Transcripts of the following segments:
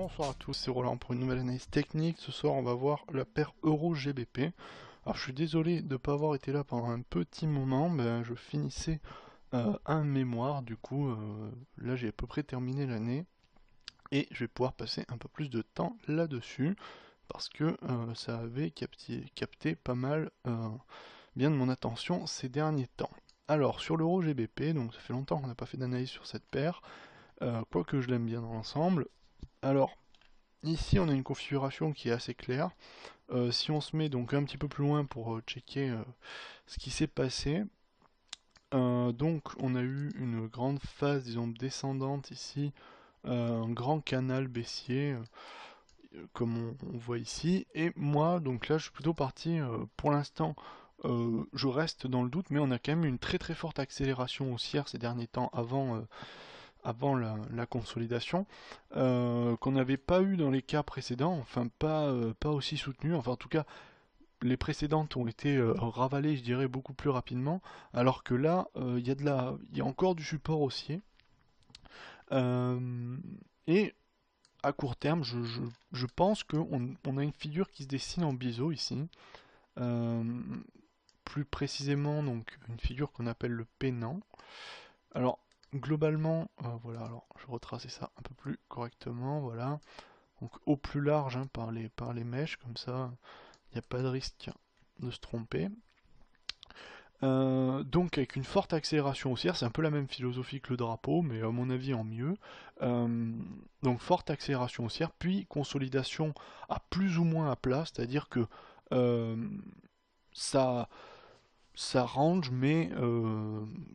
Bonsoir à tous, c'est Roland pour une nouvelle analyse technique. Ce soir, on va voir la paire Euro-GBP. Alors, je suis désolé de ne pas avoir été là pendant un petit moment, mais je finissais un mémoire, du coup, là j'ai à peu près terminé l'année et je vais pouvoir passer un peu plus de temps là-dessus parce que ça avait capté pas mal bien de mon attention ces derniers temps. Alors, sur l'Euro-GBP, donc ça fait longtemps qu'on n'a pas fait d'analyse sur cette paire, quoique je l'aime bien dans l'ensemble. Alors, ici, on a une configuration qui est assez claire. Si on se met donc un petit peu plus loin pour checker ce qui s'est passé, donc on a eu une grande phase, disons, descendante ici, un grand canal baissier, comme on voit ici. Et moi, donc là, je suis plutôt parti, pour l'instant, je reste dans le doute, mais on a quand même une très très forte accélération haussière ces derniers temps avant la consolidation, qu'on n'avait pas eu dans les cas précédents, enfin pas aussi soutenu, enfin en tout cas les précédentes ont été ravalées je dirais beaucoup plus rapidement, alors que là il y a encore du support haussier, euh, et à court terme je pense qu'on a une figure qui se dessine en biseau ici, euh, plus précisément donc une figure qu'on appelle le pennant. Alors, globalement, voilà, alors je vais retracer ça un peu plus correctement, voilà. Donc au plus large hein, par les mèches, comme ça, il n'y a pas de risque de se tromper. Donc avec une forte accélération haussière, c'est un peu la même philosophie que le drapeau, mais à mon avis en mieux. Euh, donc forte accélération haussière, puis consolidation à plus ou moins à plat, c'est-à-dire que euh, ça, ça range, mais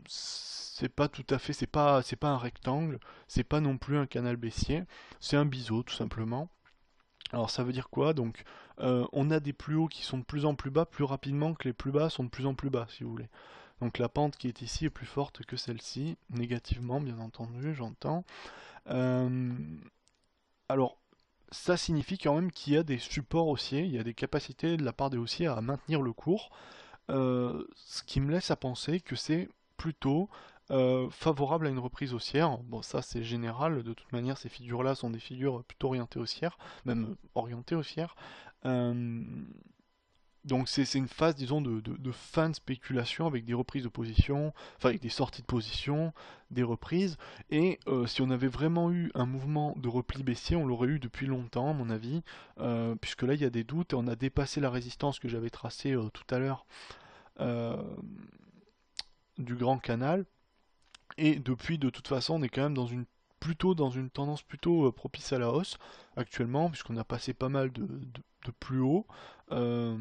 c'est pas tout à fait, c'est pas un rectangle, c'est pas non plus un canal baissier, c'est un biseau tout simplement. Alors ça veut dire quoi? Donc on a des plus hauts qui sont de plus en plus bas plus rapidement que les plus bas sont de plus en plus bas, si vous voulez. Donc la pente qui est ici est plus forte que celle-ci, négativement bien entendu, j'entends. Euh, alors ça signifie quand même qu'il y a des supports haussiers, il y a des capacités de la part des haussiers à maintenir le cours, ce qui me laisse à penser que c'est plutôt favorable à une reprise haussière. Bon, ça c'est général, de toute manière ces figures-là sont des figures plutôt orientées haussières, même orientées haussières. Euh, donc c'est une phase, disons, de fin de spéculation avec des reprises de position, enfin avec des sorties de position, des reprises. Et si on avait vraiment eu un mouvement de repli baissier, on l'aurait eu depuis longtemps, à mon avis, puisque là il y a des doutes et on a dépassé la résistance que j'avais tracée tout à l'heure, euh, du Grand Canal. Et depuis, de toute façon, on est quand même plutôt dans une tendance plutôt propice à la hausse actuellement, puisqu'on a passé pas mal de plus haut. Euh,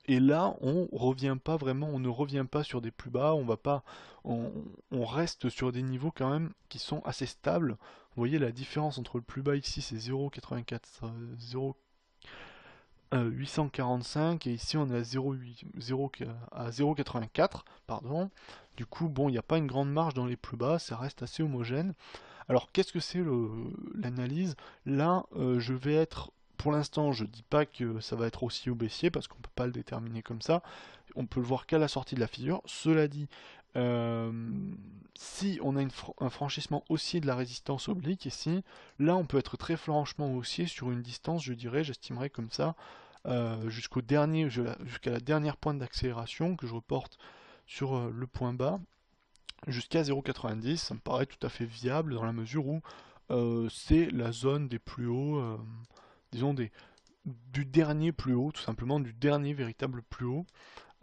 et là, on revient pas vraiment, on ne revient pas sur des plus bas, on va pas, on reste sur des niveaux quand même qui sont assez stables. Vous voyez la différence entre le plus bas ici, c'est 0,84, 845 et ici on est à 0,8 à 0,84 pardon. Du coup bon il n'y a pas une grande marge dans les plus bas, ça reste assez homogène. Alors qu'est-ce que c'est l'analyse? Là je vais être, pour l'instant je dis pas que ça va être aussi ou baissier parce qu'on peut pas le déterminer comme ça, on peut le voir qu'à la sortie de la figure. Cela dit, euh, si on a un franchissement haussier de la résistance oblique ici, là on peut être très franchement haussier sur une distance, je dirais, j'estimerais comme ça, jusqu'à la dernière pointe d'accélération que je reporte sur le point bas, jusqu'à 0,90. Ça me paraît tout à fait viable dans la mesure où c'est la zone des plus hauts, disons du dernier plus haut, tout simplement du dernier véritable plus haut,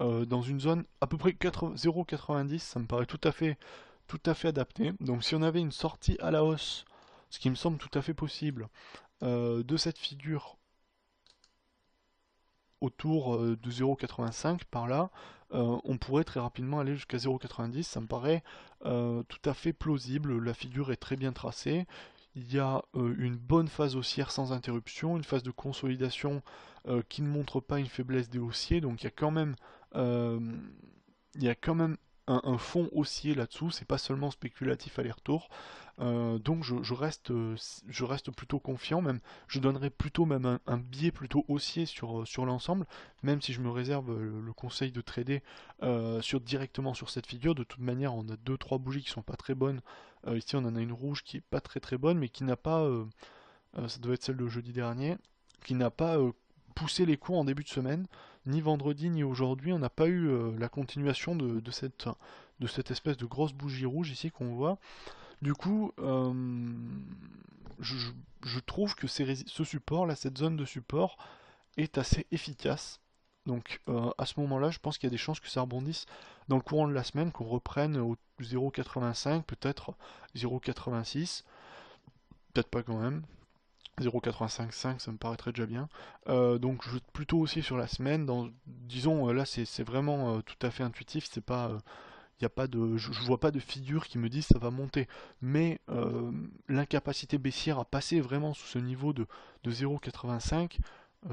dans une zone à peu près 0,90. Ça me paraît tout à fait adapté. Donc si on avait une sortie à la hausse, ce qui me semble tout à fait possible, de cette figure autour de 0,85 par là, on pourrait très rapidement aller jusqu'à 0,90. Ça me paraît tout à fait plausible. La figure est très bien tracée. Il y a une bonne phase haussière sans interruption, une phase de consolidation qui ne montre pas une faiblesse des haussiers. Donc euh, il y a quand même un fond haussier là-dessous, c'est pas seulement spéculatif aller-retour. Donc je reste plutôt confiant, même je donnerais plutôt même un biais plutôt haussier sur l'ensemble, même si je me réserve le conseil de trader directement sur cette figure. De toute manière, on a deux trois bougies qui sont pas très bonnes. Ici, on en a une rouge qui est pas très très bonne, mais qui n'a pas ça doit être celle de jeudi dernier, qui n'a pas poussé les cours en début de semaine, ni vendredi ni aujourd'hui, on n'a pas eu la continuation de cette espèce de grosse bougie rouge ici qu'on voit. Du coup, je, je trouve que ce support, là, cette zone de support, est assez efficace. Donc à ce moment-là, je pense qu'il y a des chances que ça rebondisse dans le courant de la semaine, qu'on reprenne au 0,85, peut-être 0,86, peut-être pas quand même. 0,855, ça me paraîtrait déjà bien. Donc je vais plutôt aussi sur la semaine. Disons, là c'est vraiment tout à fait intuitif. C'est pas, y a pas de, je vois pas de figure qui me dit ça va monter. Mais l'incapacité baissière à passer vraiment sous ce niveau de 0,85,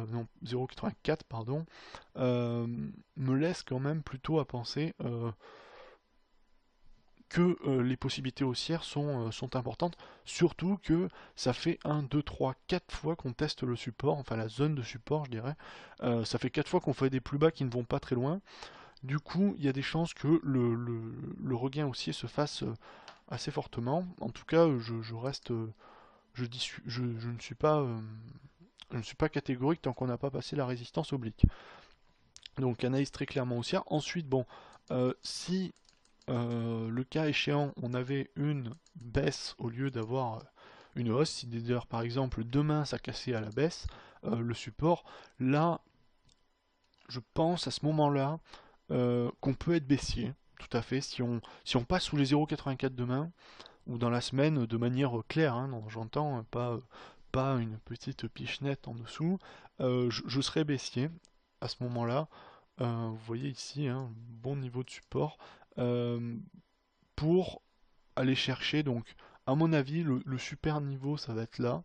non 0,84 pardon, me laisse quand même plutôt à penser que les possibilités haussières sont importantes, surtout que ça fait 1, 2, 3, 4 fois qu'on teste le support, enfin la zone de support je dirais. Ça fait 4 fois qu'on fait des plus bas qui ne vont pas très loin. Du coup, il y a des chances que le regain haussier se fasse assez fortement. En tout cas, je reste, je ne suis pas catégorique tant qu'on n'a pas passé la résistance oblique. Donc analyse très clairement haussière. Ensuite, bon, si le cas échéant, on avait une baisse au lieu d'avoir une hausse, si d'ailleurs par exemple demain ça cassait à la baisse, le support, là, je pense à ce moment-là qu'on peut être baissier, tout à fait, si on passe sous les 0,84 demain, ou dans la semaine de manière claire, hein, j'entends, pas une petite pichenette en dessous, je serai baissier à ce moment-là. Vous voyez ici, hein, bon niveau de support. Euh, pour aller chercher, donc, à mon avis, le super niveau, ça va être là,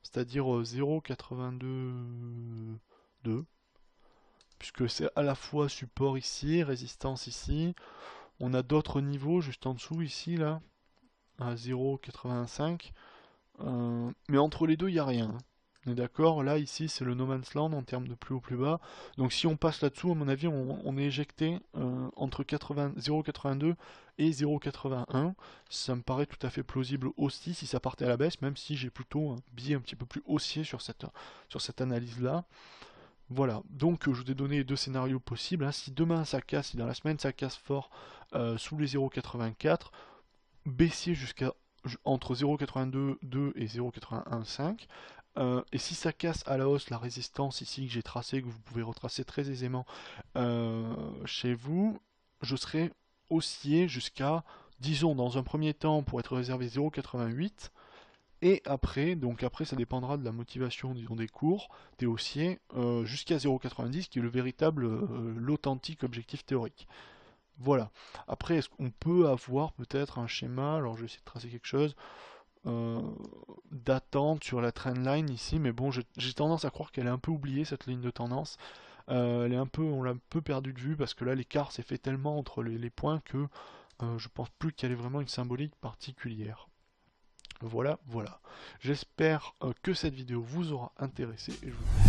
c'est-à-dire 0,82, puisque c'est à la fois support ici, résistance ici. On a d'autres niveaux juste en dessous, ici, là, à 0,85. Mais entre les deux, il n'y a rien, hein. On est d'accord, là, ici, c'est le no man's land en termes de plus haut, plus bas. Donc si on passe là-dessous, à mon avis, on est éjecté entre 0,82 et 0,81. Ça me paraît tout à fait plausible aussi si ça partait à la baisse, même si j'ai plutôt un biais un petit peu plus haussier sur cette analyse-là. Voilà, donc je vous ai donné les deux scénarios possibles, hein. Si demain ça casse, si dans la semaine ça casse fort sous les 0,84, baissier jusqu'à entre 0,82 et 0,815. Et si ça casse à la hausse la résistance ici que j'ai tracée, que vous pouvez retracer très aisément chez vous, je serai haussier jusqu'à, disons dans un premier temps pour être réservé 0,88. Et après, donc après ça dépendra de la motivation disons, des cours, des haussiers, jusqu'à 0,90 qui est le véritable, l'authentique objectif théorique. Voilà. Après, est-ce qu'on peut avoir peut-être un schéma, alors je vais essayer de tracer quelque chose, euh, d'attente sur la trendline ici, mais bon, j'ai tendance à croire qu'elle est un peu oubliée, cette ligne de tendance. On l'a un peu perdu de vue, parce que là, l'écart s'est fait tellement entre les points que je pense plus qu'elle ait vraiment une symbolique particulière. Voilà, voilà. J'espère que cette vidéo vous aura intéressé, et je vous dis